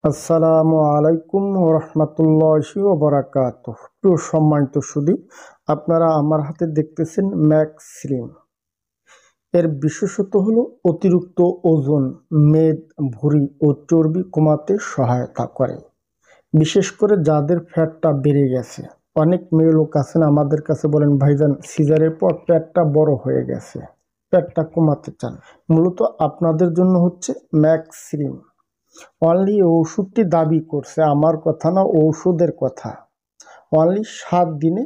আসসালামু আলাইকুম রহমতুল্লাহি ওয়া বারাকাতুহু। প্রিয় সম্মানিত সুধী, আপনারা আমার হাতে দেখতেছেন ম্যাক্স স্লিম। এর বিশেষত্ব হলো অতিরিক্ত ওজন, মেদ, ভুঁড়ি ও চর্বি কমাতে সহায়তা করে। বিশেষ করে যাদের ফ্যাটটা বেড়ে গেছে। অনেক মেয়ে লোক আছেন আমাদের কাছে বলেন, ভাইজান সিজারের পর পেটটা বড় হয়ে গেছে, পেটটা কমাতে চান। মূলত আপনাদের জন্য হচ্ছে ম্যাক্স স্লিম। অনলি ওষুধটি দাবি করছে, আমার কথা না, ঔষধের কথা। অনলি 7 দিনে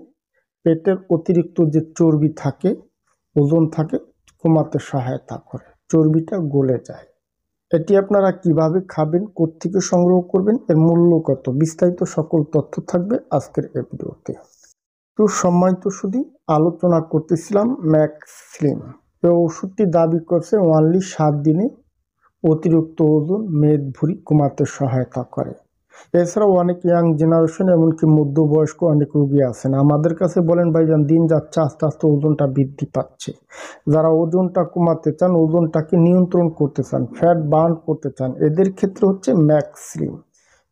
পেটের অতিরিক্ত যে চর্বি থাকে, ওজন থাকে, কমাতে সহায়তা করে, চর্বিটা গলে যায়। এটি আপনারা কিভাবে খাবেন, কোত্থেকে সংগ্রহ করবেন, এর মূল্য কত, বিস্তারিত সকল তথ্য থাকবে আজকের এই ভিডিওতে। তো সম্মানিত সুধী, আলোচনা করতেছিলাম ম্যাক্স স্লিম। এই ওষুধটি দাবি করছে অনলি 7 দিনে অতিরিক্ত ওজন, মেদ, ভুঁড়ি কমাতে সহায়তা করে। এছাড়াও অনেক ইয়াং জেনারেশন, এমনকি মধ্যবয়স্ক অনেক রোগী আছেন আমাদের কাছে বলেন, ভাইজান দিন যাচ্ছে আস্তে আস্তে ওজনটা বৃদ্ধি পাচ্ছে। যারা ওজনটা কমাতে চান, ওজনটাকে নিয়ন্ত্রণ করতে চান, ফ্যাট বার্ন করতে চান, এদের ক্ষেত্রে হচ্ছে ম্যাক্স স্লিম।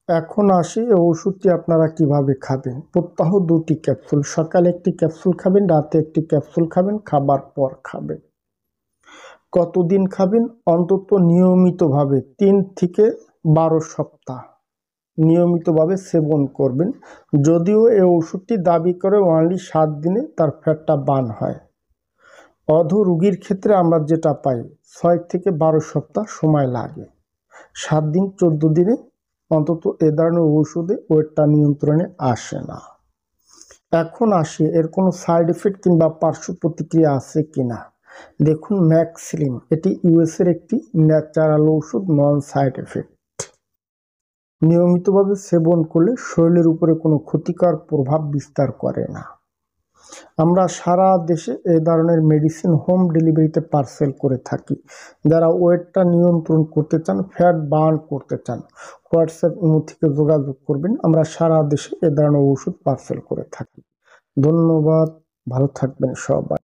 এখন আসি এই ওষুধটি আপনারা কিভাবে খাবেন। প্রত্যহ 2টি ক্যাপসুল, সকালে একটি ক্যাপসুল খাবেন, রাতে একটি ক্যাপসুল খাবেন, খাবার পর খাবেন। কতদিন খাবেন? অন্তত নিয়মিতভাবে 3 থেকে 12 সপ্তাহ নিয়মিতভাবে সেবন করবেন। যদিও এই ওষুধটি দাবি করে অনলি 7 দিনে তার ফ্যাটটা বার্ন হয়। অধ রোগীর ক্ষেত্রে আমরা যেটা পাই 6 থেকে 12 সপ্তাহ সময় লাগে। 7 দিন 14 দিনে অন্তত এ ধরনের ওষুধে ওয়েটটা নিয়ন্ত্রণে আসে না। এখন আসি এর কোনো সাইড এফেক্ট কিংবা পার্শ্ব প্রতিক্রিয়া আছে কিনা। দেখুন, ম্যাক্স স্লিম এটি ইউএস এর একটি ন্যাচারাল ওষুধ, নন সাইড এফেক্ট। নিয়মিতভাবে সেবন করলে শরীরের উপরে কোনো ক্ষতিকর প্রভাব বিস্তার করে না। আমরা সারা দেশে এই ধরনের মেডিসিন হোম ডেলিভারিতে পার্সেল করে থাকি। যারা ওয়েটটা নিয়ন্ত্রণ করতে চান, ফ্যাট বার্ন করতে চান, হোয়াটসঅ্যাপ ইমো থেকে যোগাযোগ করবেন। আমরা সারা দেশে এ ধরনের ওষুধ পার্সেল করে থাকি। ধন্যবাদ, ভালো থাকবেন সবাই।